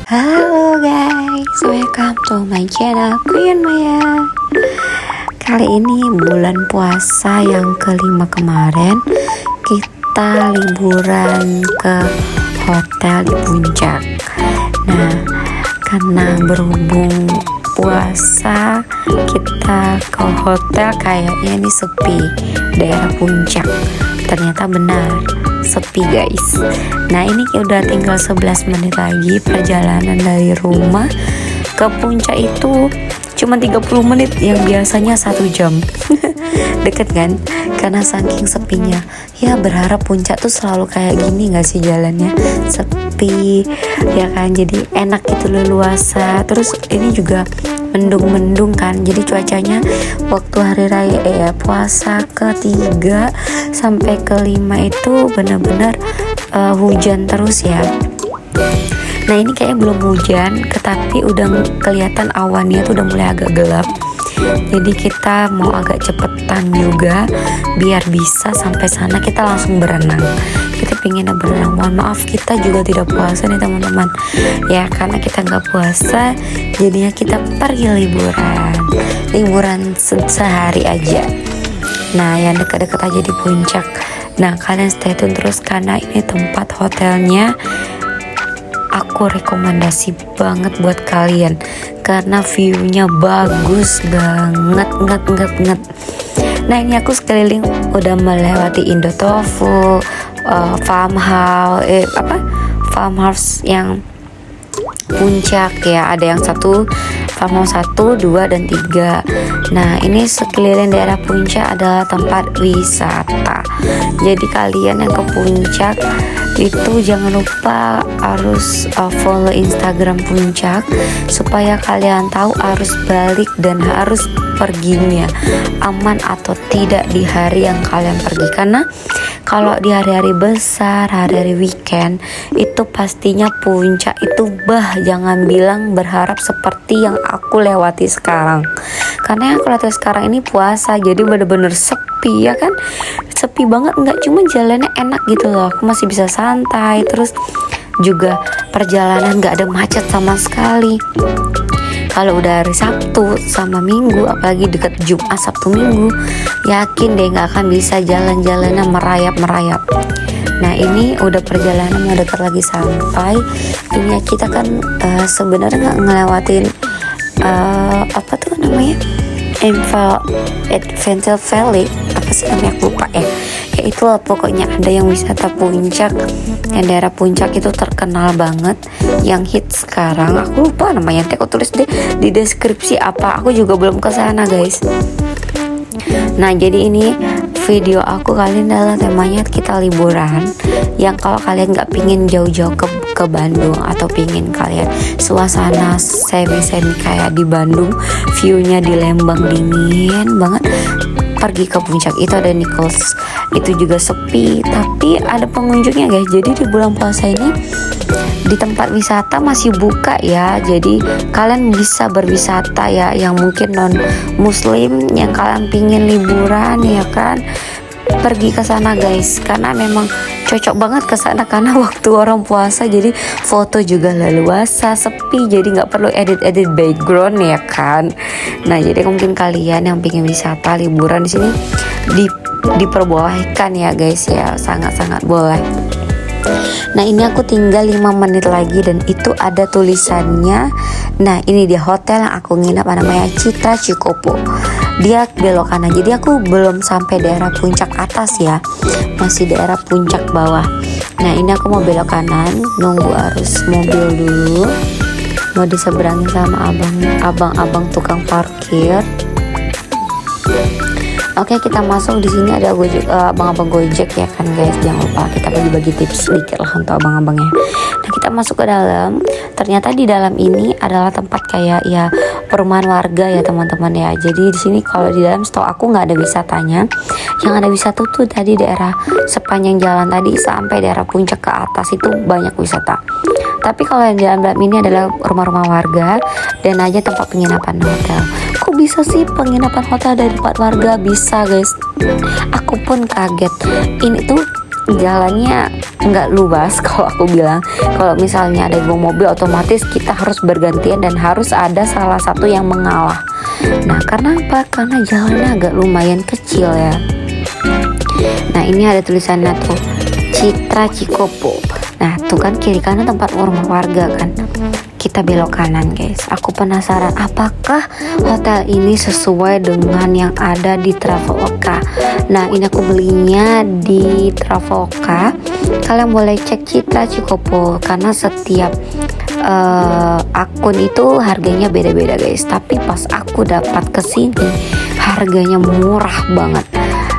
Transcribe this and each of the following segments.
Halo guys, welcome to my channel Queen Maya. Kali ini bulan puasa yang kelima kemarin, kita liburan ke hotel di Puncak. Nah, karena berhubung puasa, kita ke hotel kayaknya ini sepi, daerah Puncak. Ternyata benar, sepi guys. Nah ini udah tinggal 11 menit lagi perjalanan dari rumah ke Puncak. Itu cuma 30 menit yang biasanya 1 jam. Deket kan? Karena saking sepinya. Ya berharap Puncak tuh selalu kayak gini gak sih jalannya, sepi ya kan, jadi enak gitu, leluasa. Terus ini juga mendung-mendung kan, jadi cuacanya waktu hari raya puasa ke-3 sampai ke-5 itu benar-benar hujan terus ya. Nah ini kayaknya belum hujan, tetapi udah kelihatan awannya tuh udah mulai agak gelap. Jadi kita mau agak cepetan juga biar bisa sampai sana kita langsung berenang. Kita pengen berenang. Mohon maaf kita juga tidak puasa nih teman-teman. Ya karena kita nggak puasa, jadinya kita pergi liburan sehari aja. Nah yang dekat-dekat aja di Puncak. Nah kalian stay tune terus karena ini tempat hotelnya aku rekomendasi banget buat kalian karena view-nya bagus banget. Nah ini aku sekeliling udah melewati Indotofu, farmhouse yang Puncak ya, ada yang farmhouse 1, 2, dan 3. Nah ini sekeliling daerah Puncak adalah tempat wisata. Jadi kalian yang ke Puncak itu jangan lupa harus follow Instagram Puncak supaya kalian tahu arus balik dan harus perginya aman atau tidak di hari yang kalian pergi. Karena kalau di hari-hari besar, hari-hari weekend itu pastinya Puncak itu jangan bilang berharap seperti yang aku lewati sekarang. Karena yang aku lewati sekarang ini puasa, jadi bener-bener sepi ya kan, sepi banget. Nggak cuma jalannya enak gitu loh, aku masih bisa santai. Terus juga perjalanan nggak ada macet sama sekali. Kalau udah hari Sabtu sama Minggu, apalagi deket Jumat, Sabtu, Minggu, yakin deh nggak akan bisa jalan-jalannya merayap. Nah ini udah perjalanan mau dekat lagi sampai. Ini ya kita kan sebenarnya nggak ngelewatin apa tuh namanya, Adventure Valley, apa sih namanya aku lupa ya. Ya itulah pokoknya ada yang wisata Puncak, yang daerah Puncak itu terkenal banget, yang hits sekarang. Aku lupa namanya, nanti aku tulis deh di deskripsi apa. Aku juga belum ke sana guys. Nah jadi ini video aku kali ini adalah temanya kita liburan. Yang kalau kalian nggak pingin jauh-jauh ke Bandung atau pingin kalian suasana semi kayak di Bandung, viewnya di Lembang dingin banget, pergi ke Puncak. Itu ada Nichols, itu juga sepi tapi ada pengunjungnya guys. Jadi di bulan puasa ini di tempat wisata masih buka ya, jadi kalian bisa berwisata ya, yang mungkin non muslim yang kalian pingin liburan ya kan, pergi ke sana guys, karena memang cocok banget ke sana karena waktu orang puasa, jadi foto juga leluasa, sepi, jadi nggak perlu edit background ya kan. Nah jadi mungkin kalian yang pingin wisata liburan di sini diperbolehkan ya guys ya, sangat boleh. Nah ini aku tinggal 5 menit lagi dan itu ada tulisannya. Nah ini dia hotel yang aku nginap, namanya Citra Cikopo. Dia belok kanan, jadi aku belum sampai daerah Puncak atas ya, masih daerah Puncak bawah. Nah ini aku mau belok kanan, nunggu arus mobil dulu, mau diseberangin sama abang-abang tukang parkir. Oke kita masuk. Di sini ada abang-abang Gojek ya kan guys, jangan lupa kita bagi-bagi tips sedikit lah untuk abang-abangnya. Nah kita masuk ke dalam. Ternyata di dalam ini adalah tempat kayak ya perumahan warga ya teman-teman ya. Jadi di sini kalau di dalam setahu aku nggak ada wisatanya. Yang ada wisata tuh tadi daerah sepanjang jalan tadi sampai daerah Puncak ke atas itu banyak wisata. Tapi kalau yang di dalam ini adalah rumah-rumah warga dan aja tempat penginapan hotel. Kok bisa sih penginapan hotel dari tempat warga? Bisa guys, aku pun kaget. Ini tuh jalannya nggak luas. Kalau aku bilang, kalau misalnya ada dua mobil otomatis kita harus bergantian dan harus ada salah satu yang mengalah. Nah karena apa? Karena jalannya agak lumayan kecil ya. Nah ini ada tulisannya tuh Citra Cikopo. Nah tuh kan kiri kanan tempat rumah warga kan. Kita belok kanan guys. Aku penasaran apakah hotel ini sesuai dengan yang ada di Traveloka. Nah ini aku belinya di Traveloka. Kalian boleh cek Citra Cikopo karena setiap akun itu harganya beda-beda guys. Tapi pas aku dapat kesini harganya murah banget.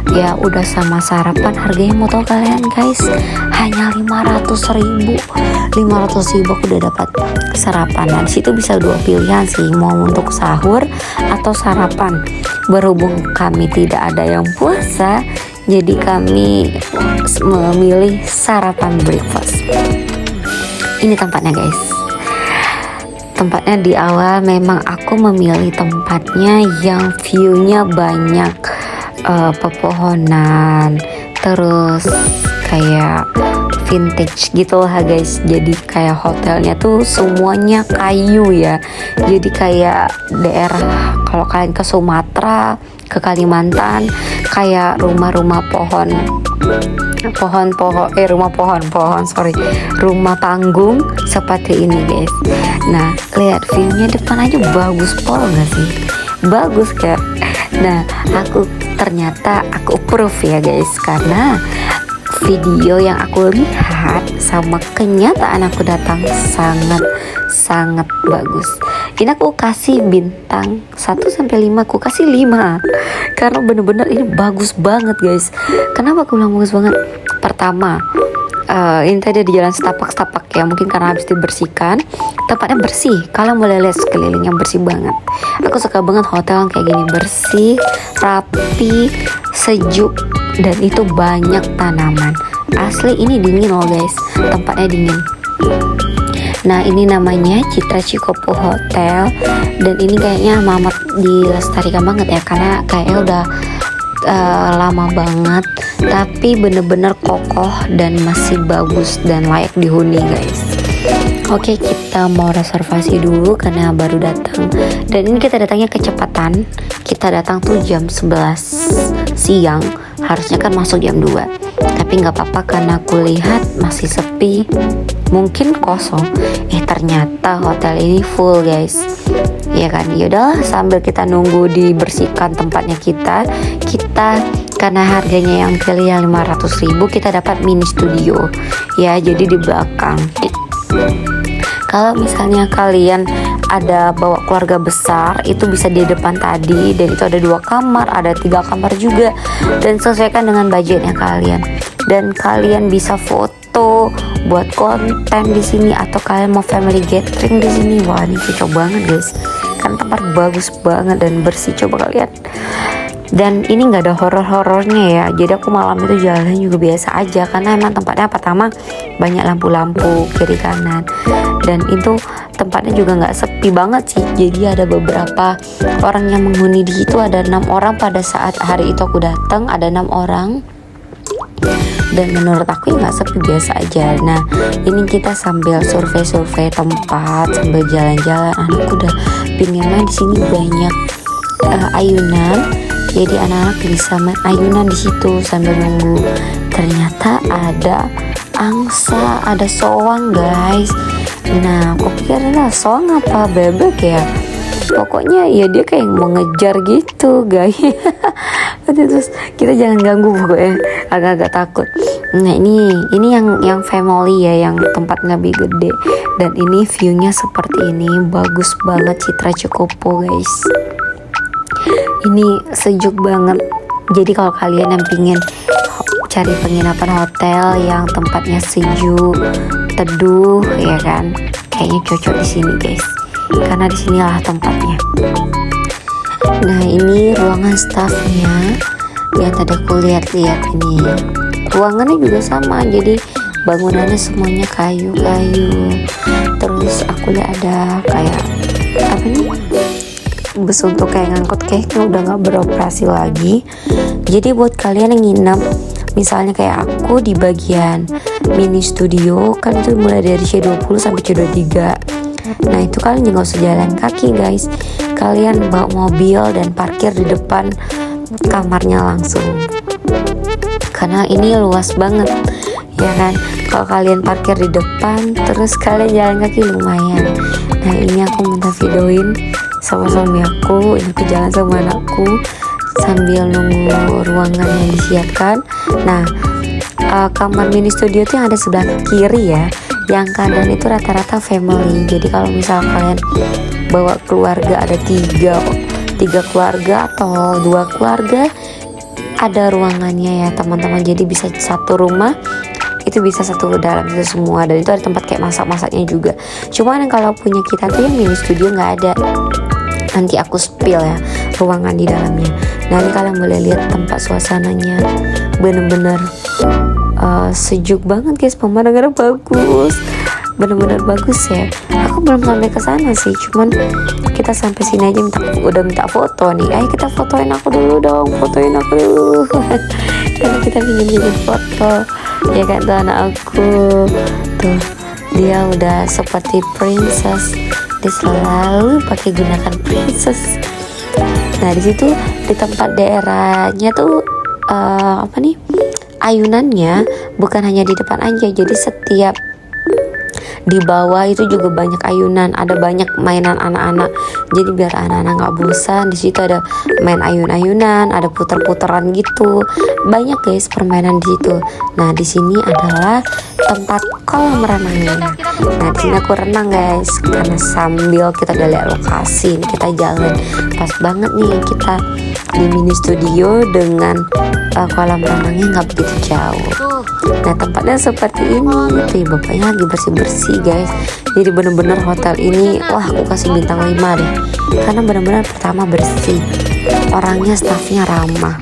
Ya udah sama sarapan harganya mau tau kalian guys, hanya 500.000 aku udah dapat sarapan. Dan situ bisa dua pilihan sih, mau untuk sahur atau sarapan. Berhubung kami tidak ada yang puasa, jadi kami memilih sarapan breakfast. Ini tempatnya guys. Tempatnya di awal memang aku memilih tempatnya yang view-nya banyak pepohonan, terus kayak vintage gitu lah guys. Jadi kayak hotelnya tuh semuanya kayu ya. Jadi kayak daerah kalau kalian ke Sumatera, ke Kalimantan, kayak rumah-rumah rumah panggung seperti ini guys. Nah lihat view-nya depan aja bagus pol nggak sih? Bagus kan? Nah ternyata aku approve ya guys, karena video yang aku lihat sama kenyataan aku datang sangat bagus. Ini aku kasih bintang 1-5, aku kasih 5 karena bener-bener ini bagus banget guys. Kenapa aku bilang bagus banget? Pertama, ini tadi di jalan setapak-setapak ya, mungkin karena habis dibersihkan. Tempatnya bersih, kalian boleh lihat sekelilingnya bersih banget. Aku suka banget hotel yang kayak gini, bersih, rapi, sejuk, dan itu banyak tanaman. Asli ini dingin loh guys, tempatnya dingin. Nah ini namanya Citra Cikopo Hotel, dan ini kayaknya amat dilestarikan banget ya, karena kayaknya udah lama banget, tapi bener-bener kokoh dan masih bagus dan layak dihuni guys. Oke, kita mau reservasi dulu karena baru datang, dan ini kita datangnya kecepatan. Kita datang tuh jam 11 siang, harusnya kan masuk jam 2, tapi nggak apa-apa karena aku lihat masih sepi, mungkin kosong. Ternyata hotel ini full guys. Ya kan, yaudah sambil kita nunggu dibersihkan tempatnya kita karena harganya yang pilih yang 500.000, kita dapat mini studio ya, jadi di belakang. Kalau misalnya kalian ada bawa keluarga besar, itu bisa di depan tadi, dan itu ada 2 kamar, ada 3 kamar juga, dan sesuaikan dengan budgetnya kalian. Dan kalian bisa foto buat konten di sini, atau kalian mau family gathering di sini. Wah ini cocok banget guys, kan tempat bagus banget dan bersih. Coba kalian. Dan ini nggak ada horor-horornya ya, jadi aku malam itu jalan juga biasa aja, karena emang tempatnya pertama banyak lampu-lampu kiri kanan, dan itu tempatnya juga nggak sepi banget sih. Jadi ada beberapa orang yang menghuni di situ, ada 6 orang pada saat hari itu aku datang, ada 6 orang. Dan menurut aku ya nggak sepi, biasa aja. Nah ini kita sambil survei tempat, sambil jalan-jalan. Anakku udah pingin main di sini, banyak ayunan. Jadi anak-anak bisa main ayunan di situ sambil nunggu. Ternyata ada angsa, ada soang guys. Nah aku pikir lah soang apa bebek ya. Pokoknya ya dia kayak mau ngejar gitu guys. Terus kita jangan ganggu, pokoknya agak-agak takut. Nah ini yang family ya, yang tempatnya lebih gede. Dan ini viewnya seperti ini, bagus banget Citra Cikopo guys. Ini sejuk banget. Jadi kalau kalian yang pingin cari penginapan hotel yang tempatnya sejuk, teduh ya kan, kayaknya cocok di sini guys, karena di sinilah tempatnya. Nah ini ruangan staffnya yang tadi aku lihat-lihat. Ini ruangannya juga sama, jadi bangunannya semuanya kayu-kayu. Terus aku lihat ada kayak apa nih, bus untuk kayak ngangkut, kayaknya udah nggak beroperasi lagi. Jadi buat kalian yang nginep Misalnya kayak aku di bagian mini studio kan itu mulai dari C20 sampai C23. Nah itu kalian juga usah jalan kaki guys, kalian bawa mobil dan parkir di depan kamarnya langsung, karena ini luas banget ya kan. Kalau kalian parkir di depan terus kalian jalan kaki lumayan. Nah ini aku minta videoin sama suami aku, ini aku jalan sama anakku sambil nunggu ruangan yang disiapkan. Nah kamar mini studio itu yang ada sebelah kiri ya, yang kanan itu rata-rata family. Jadi kalau misal kalian bawa keluarga, ada tiga keluarga atau 2 keluarga, ada ruangannya ya teman-teman. Jadi bisa satu rumah itu bisa satu dalam itu semua, dan itu ada tempat kayak masak-masaknya juga. Cuman kalau punya kita tuh yang mini studio nggak ada. Nanti aku spill ya ruangan di dalamnya. Nah ini kalian boleh lihat tempat suasananya, bener-bener sejuk banget guys, pemandangannya bagus, bener-bener bagus ya. Aku belum sampai ke sana sih, cuman kita sampai sini aja udah minta foto nih. Ayo kita fotoin aku dulu dong, fotoin aku dulu. Karena kita ingin foto ya kan tuh anak aku tuh, dia udah seperti princess, dia selalu pakai gunakan princess. Nah di situ di tempat daerahnya tuh ayunannya bukan hanya di depan aja, jadi setiap di bawah itu juga banyak ayunan, ada banyak mainan anak-anak. Jadi biar anak-anak nggak bosan, di situ ada main ayun-ayunan, ada puter-puteran gitu. Banyak guys permainan di situ. Nah di sini adalah tempat kolam renangnya. Nah di sini aku renang guys, karena sambil kita udah lihat lokasi, kita jalan pas banget nih kita di mini studio dengan kolam renangnya nggak begitu jauh. Nah tempatnya seperti ini. Tuh bapaknya lagi bersih-bersih guys. Jadi bener-bener hotel ini wah aku kasih bintang 5 deh, karena bener-bener pertama bersih, orangnya, staffnya ramah.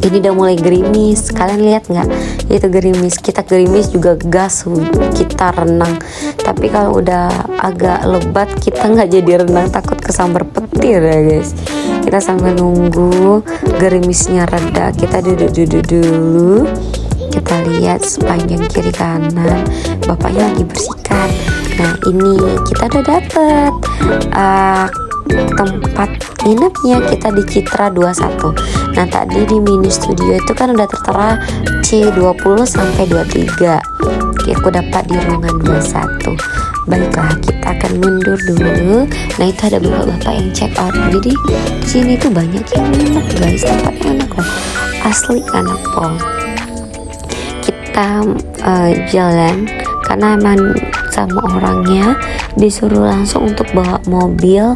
Ini udah mulai gerimis, kalian lihat nggak? Itu gerimis, kita gerimis juga gas kita renang. Tapi kalau udah agak lebat kita nggak jadi renang, takut kesambar petir ya guys. Kita sambil nunggu gerimisnya reda, kita duduk dulu. Kita lihat sepanjang kiri kanan, bapaknya lagi bersihkan. Nah ini kita udah dapet tempat nginepnya, kita di Citra 21. Nah tadi di mini studio itu kan udah tertera C20 sampai 23. Oke, aku dapat di ruangan 21. Baiklah, kita akan mundur dulu. Nah itu ada bapak-bapak yang check out. Jadi di sini tuh banyak yang nginep guys, tempatnya enak loh, asli anak pol. Kita jalan karena emang sama orangnya disuruh langsung untuk bawa mobil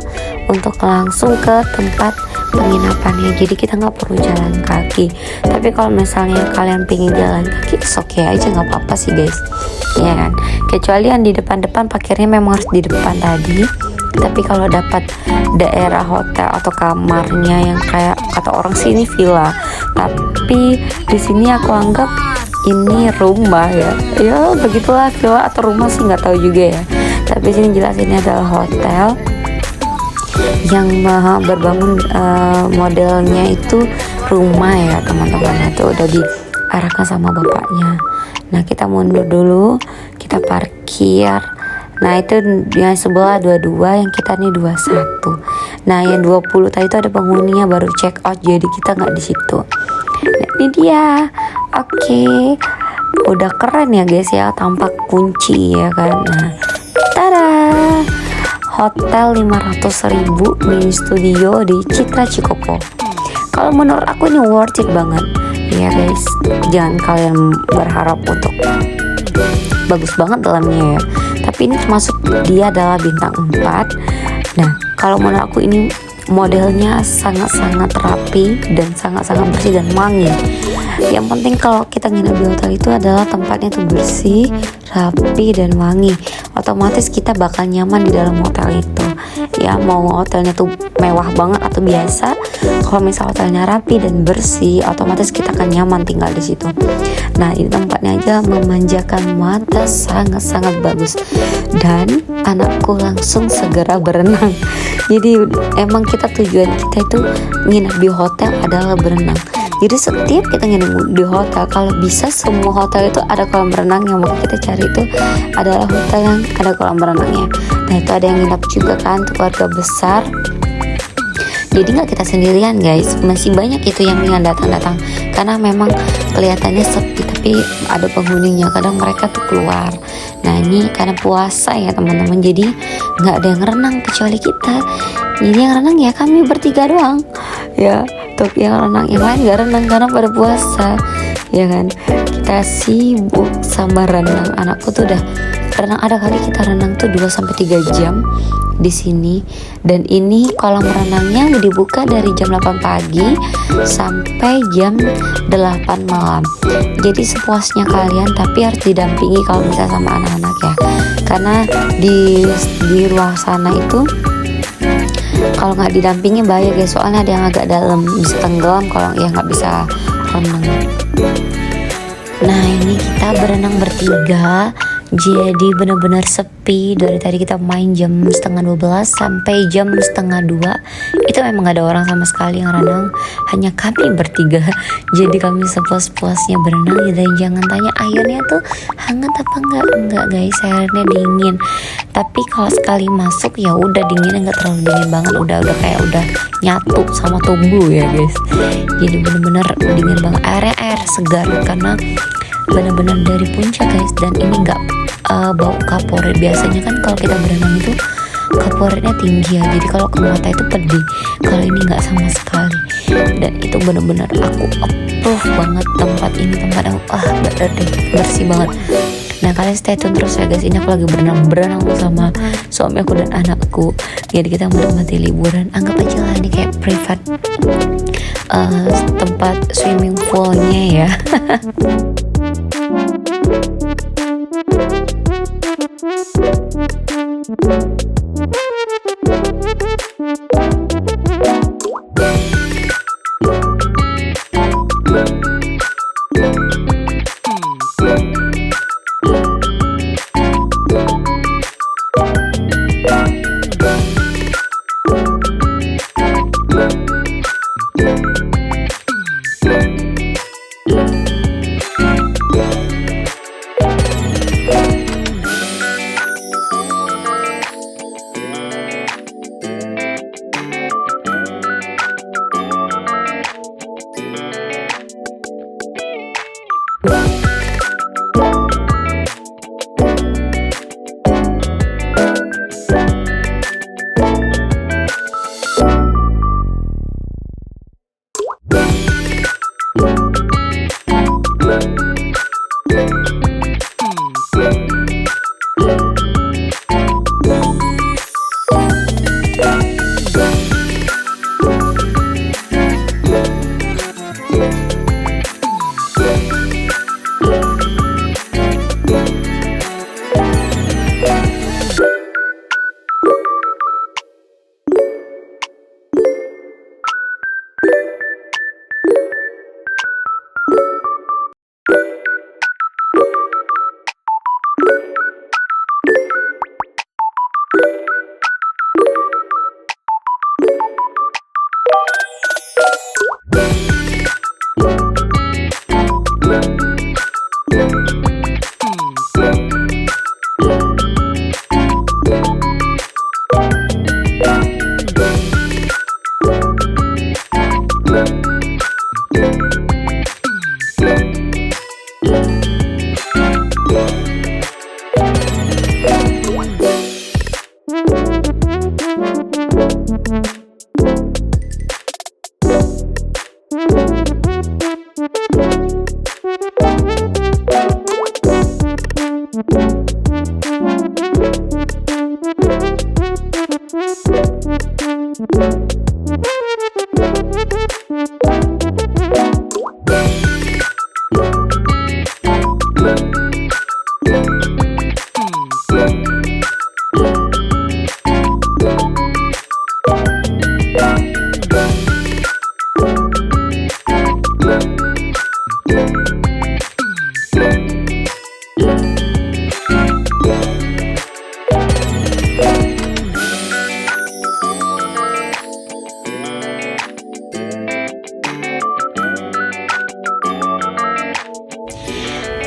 untuk langsung ke tempat penginapannya, jadi kita nggak perlu jalan kaki. Tapi kalau misalnya kalian pengen jalan kaki, oke aja, nggak apa-apa sih guys, ya kan. Kecuali yang di depan-depan parkirnya memang harus di depan tadi. Tapi kalau dapat daerah hotel atau kamarnya yang kayak kata orang sih ini villa, tapi di sini aku anggap ini rumah ya begitulah, villa atau rumah sih nggak tahu juga ya. Tapi sini jelas ini adalah hotel yang berbangun modelnya itu rumah ya teman-teman. Itu udah diarahkan sama bapaknya. Nah kita mundur dulu, kita parkir. Nah itu yang sebelah 22, yang kita nih 21. Nah yang 20 tadi itu ada penghuninya baru check out, jadi kita nggak di situ. Nah, ini dia. Oke, udah keren ya guys ya, tampak kunci ya kan. Nah, tada, hotel 500.000 mini studio di Citra Cikopo. Kalau menurut aku ini worth it banget ya guys. Jangan kalian berharap untuk bagus banget dalamnya ya, tapi ini termasuk dia adalah bintang 4. Nah kalau menurut aku ini modelnya sangat-sangat rapi dan sangat-sangat bersih dan wangi. Yang penting kalau kita nginep di hotel itu adalah tempatnya tuh bersih, rapi dan wangi. Otomatis kita bakal nyaman di dalam hotel itu. Ya mau hotelnya tuh mewah banget atau biasa, kalau misal hotelnya rapi dan bersih, otomatis kita akan nyaman tinggal di situ. Nah ini tempatnya aja memanjakan mata, sangat-sangat bagus. Dan anakku langsung segera berenang. Jadi emang kita tujuan kita itu nginep di hotel adalah berenang. Jadi setiap kita nginep di hotel, kalau bisa semua hotel itu ada kolam renang. Yang mau kita cari itu adalah hotel yang ada kolam renangnya. Nah itu ada yang nginep juga kan, tuh keluarga besar. Jadi nggak kita sendirian guys, masih banyak itu yang datang-datang. Karena memang kelihatannya sepi, tapi ada penghuninya. Kadang mereka tuh keluar. Nah ini karena puasa ya teman-teman, jadi nggak ada yang renang kecuali kita. Jadi yang renang ya kami bertiga doang. Ya, untuk yang renang yang lain nggak renang karena pada puasa. Ya kan, kita sibuk sama renang. Anakku tuh udah renang, ada kali kita renang tuh 2-3 jam di sini. Dan ini kolam renangnya dibuka dari jam 8 pagi sampai jam 8 malam. Jadi sepuasnya kalian, tapi harus didampingi kalau misalnya sama anak-anak ya. Karena di luar sana itu kalau nggak didampingi bahaya guys, soalnya ada yang agak dalam, bisa tenggelam kalau ya nggak bisa renang. Nah ini kita berenang bertiga, jadi benar-benar sepi. Dari tadi kita main jam 11:30 sampai jam 11:30. Itu memang gak ada orang sama sekali yang renang, hanya kami bertiga. Jadi kami sepuas-puasnya berenang. Dan jangan tanya airnya tuh hangat apa enggak guys, airnya dingin. Tapi kalau sekali masuk ya udah dinginnya, nggak terlalu dingin banget, udah kayak udah nyatu sama tubuh ya guys. Jadi benar-benar dingin banget, airnya air segar karena benar-benar dari puncak guys. Dan ini nggak bau kaporit. Biasanya kan kalau kita berenang itu kaporitnya tinggi ya, jadi kalau ke mata itu pedih. Kalau ini nggak sama sekali, dan itu benar-benar aku approve banget tempat ini. Tempat aku bersih banget. Nah kalian stay tune terus ya guys. Ini aku lagi berenang sama suami aku dan anakku. Jadi kita menikmati liburan. Anggap aja lah ini kayak private tempat swimming poolnya ya.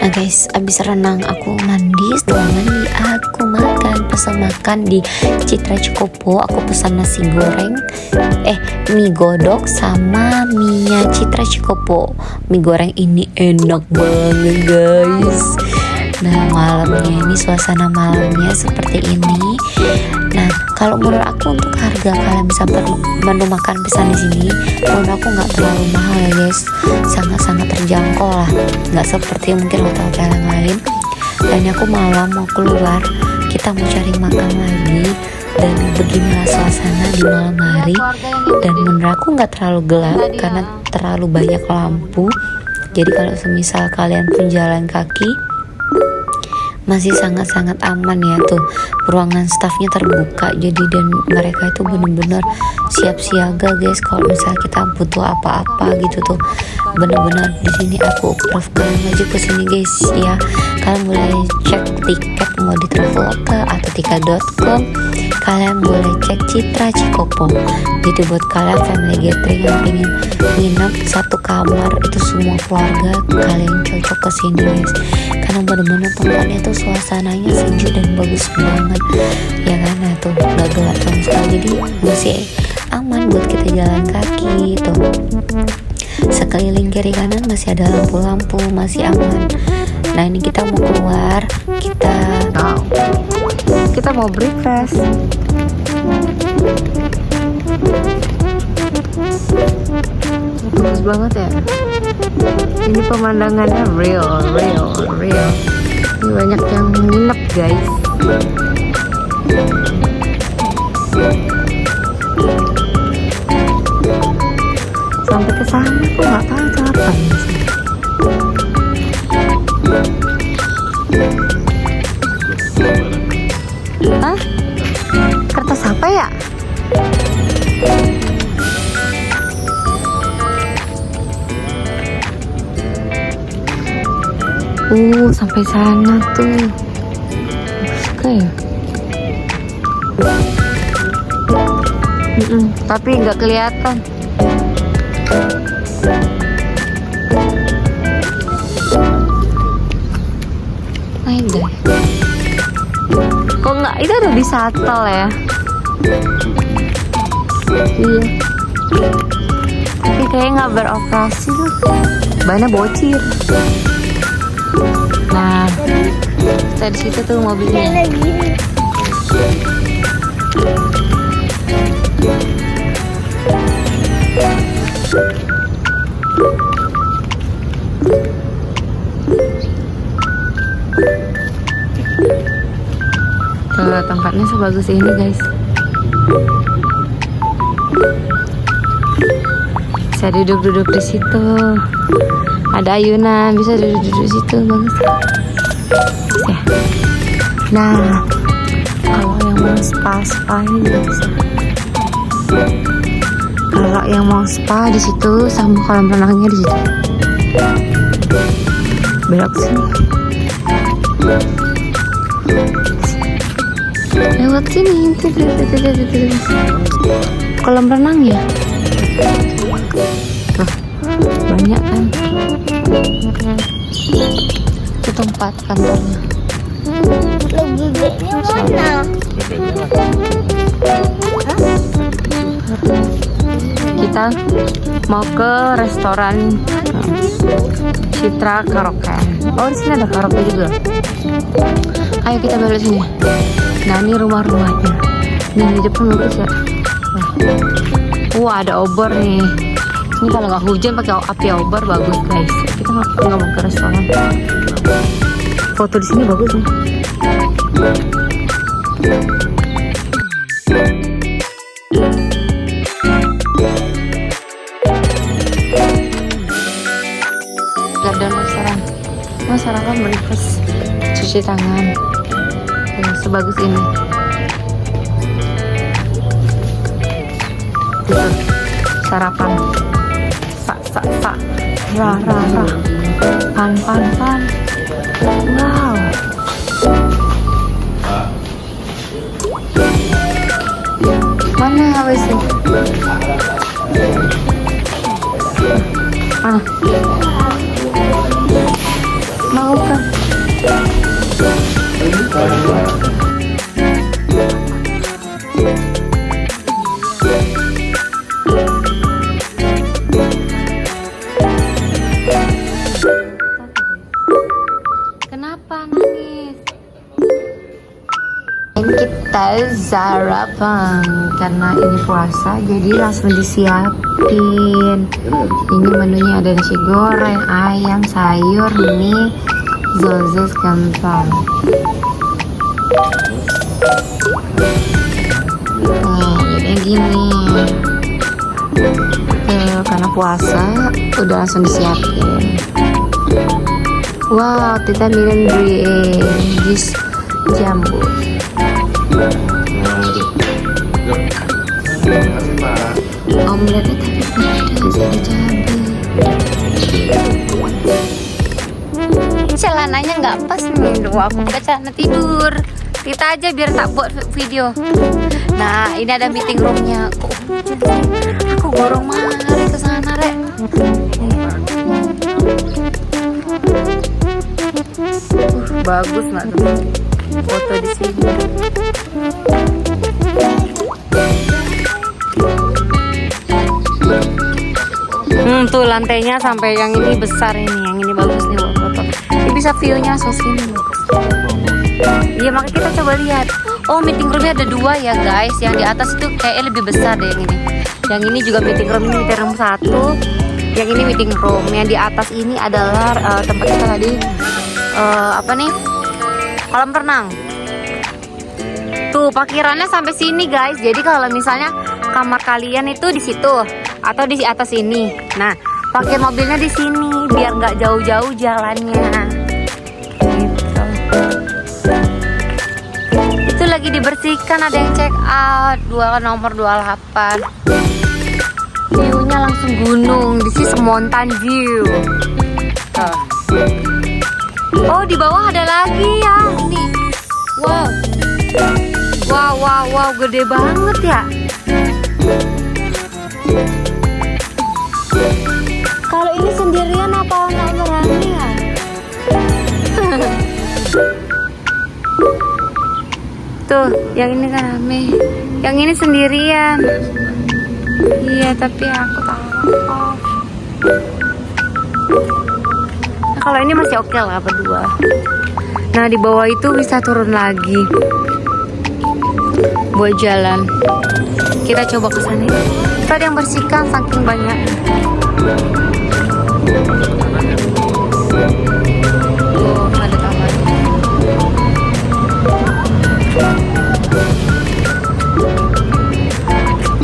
Nah guys, abis renang aku mandi, setelah mandi aku pesan makan di Citra Cikopo. Aku pesan nasi goreng, mie godok sama mie Citra Cikopo. Mie goreng ini enak banget guys. Nah malamnya ini, suasana malamnya seperti ini. Nah kalau menurut aku untuk harga kalian bisa beli menu makan pesan di sini, menurut aku nggak terlalu mahal ya guys, sangat-sangat terjangkau lah, nggak seperti mungkin hotel-hotel yang lain. Dan aku malam mau keluar, kita mau cari makan lagi, dan beginilah suasana di malam hari. Dan menurut aku nggak terlalu gelap karena terlalu banyak lampu, jadi kalau semisal kalian pun jalan kaki masih sangat-sangat aman ya. Tuh ruangan staffnya terbuka, jadi dan mereka itu benar-benar siap siaga guys kalau misalnya kita butuh apa-apa gitu tuh. Benar-benar di sini aku approve kalian aja ke sini guys ya. Kalian boleh cek tiket mau di Traveloka atau tiket.com. Kalian boleh cek Citra Cikopo. Jadi buat kalian family gathering yang pengen nginep satu kamar itu semua keluarga, kalian cocok ke sini guys. Karena benar-benar tempatnya tuh suasananya sejuk dan bagus banget ya kan. Nah tuh gak gelap sama sekali, jadi masih aman buat kita jalan kaki tuh. Sekeliling kiri kanan masih ada lampu-lampu, masih aman. Nah ini kita mau keluar, kita mau breakfast. Bagus banget ya. Ini pemandangannya real. Ini banyak yang nginep guys. Sampai ke sana aku nggak tahu itu apa ini. Hah? Kertas apa ya? Sampai sana tuh. Suka ya? Tapi nggak kelihatan. Naik deh. Kok nggak? Itu ada di shuttle ya? Iya. Tapi kayaknya nggak beroperasi tuh. Bannya bocor. Nah, kita di situ tuh mobilnya. Tuh, tempatnya sebagus ini guys. Bisa duduk-duduk di situ. Ada ayunan, bisa duduk-duduk di situ, bagus ya. Nah, kalau yang mau spa ini juga bisa. Kalau yang mau spa di situ sama kolam renangnya di situ. Belok sini. Lewat sini. Kolam renangnya. Banyak kan. Itu tempat kantornya. Bebeknya mana? Kita mau ke restoran Citra Karaoke. Oh, di sini ada karaoke juga. Ayo kita balik sini. Nah, ini rumah-rumahnya. Ini di depan bagus ya. Wah, ada obor nih. Ini kalau nggak hujan pakai api obor bagus guys. Kita nggak mau ke restoran. Foto di sini bagus nih. Garden restoran. Sarapan breakfast, cuci tangan. Sebagus ini. Sarapan. Pan. Wow. Mana WC? Mau kan? guys, sarapan karena ini puasa jadi langsung disiapin. Ini menunya ada nasi goreng, ayam, sayur, mie, sosis, kentang. Jadi gini. Karena puasa udah langsung disiapin. Wow, kita minum jus jambu. Omeletnya tapi pedas, ada cabai. Celananya nggak pas nih, aku pakai celana tidur. Kita aja biar tak buat video. Nah, ini ada meeting roomnya. Aku gorong mari ke sana, Rek. Bagus nggak tuh foto di sini? Tuh lantainya sampai yang ini besar ini, yang ini bagus nih buat foto. Ini bisa view-nya sini. Iya, makanya kita coba lihat. Oh, meeting roomnya ada 2 ya guys. Yang di atas itu kayaknya lebih besar deh yang ini. Yang ini juga meeting room, ini meeting room 1. Yang ini meeting room. Yang di atas ini adalah tempat kita tadi apa nih? Kolam renang. Tuh parkirannya sampai sini guys. Jadi kalau misalnya kamar kalian itu di situ atau di atas ini. Nah, parkir mobilnya di sini biar nggak jauh-jauh jalannya. Gitu. Itu lagi dibersihkan, ada yang check out nomor 28. View-nya langsung gunung. This is mountain view. Tuh. Oh, di bawah ada lagi ya. Ini. Wow. Wow, gede banget ya. Kalau ini sendirian apa nggak berani ya? Tuh, yang ini kan rame. Yang ini sendirian. Iya, tapi aku takut. Kalau ini masih oke lah berdua. Nah, di bawah itu bisa turun lagi buat jalan. Kita coba ke sana. Tadi yang bersihkan saking banyak. Oh, ada kamar.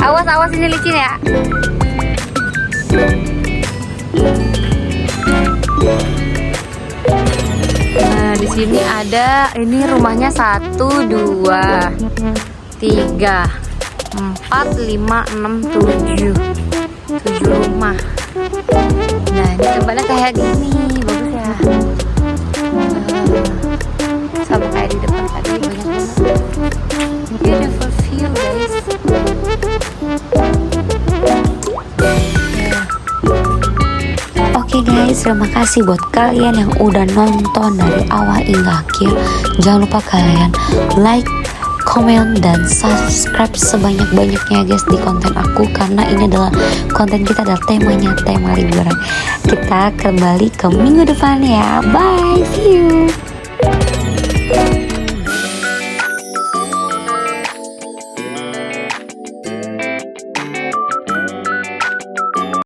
Awas ini licin ya. Nah, di sini ada ini rumahnya 1, 2, 3, 4, 5, 6, 7 rumah. Nah, ini tempatnya kayak gini, bagus ya. Sama kayak di depan tadi, banyak banget. Beautiful view guys. Oke guys, terima kasih buat kalian yang udah nonton dari awal hingga akhir. Jangan lupa kalian like, komen, dan subscribe sebanyak-banyaknya guys di konten aku. Karena ini adalah konten kita, adalah temanya tema liburan. Kita kembali ke minggu depan ya. Bye, see you.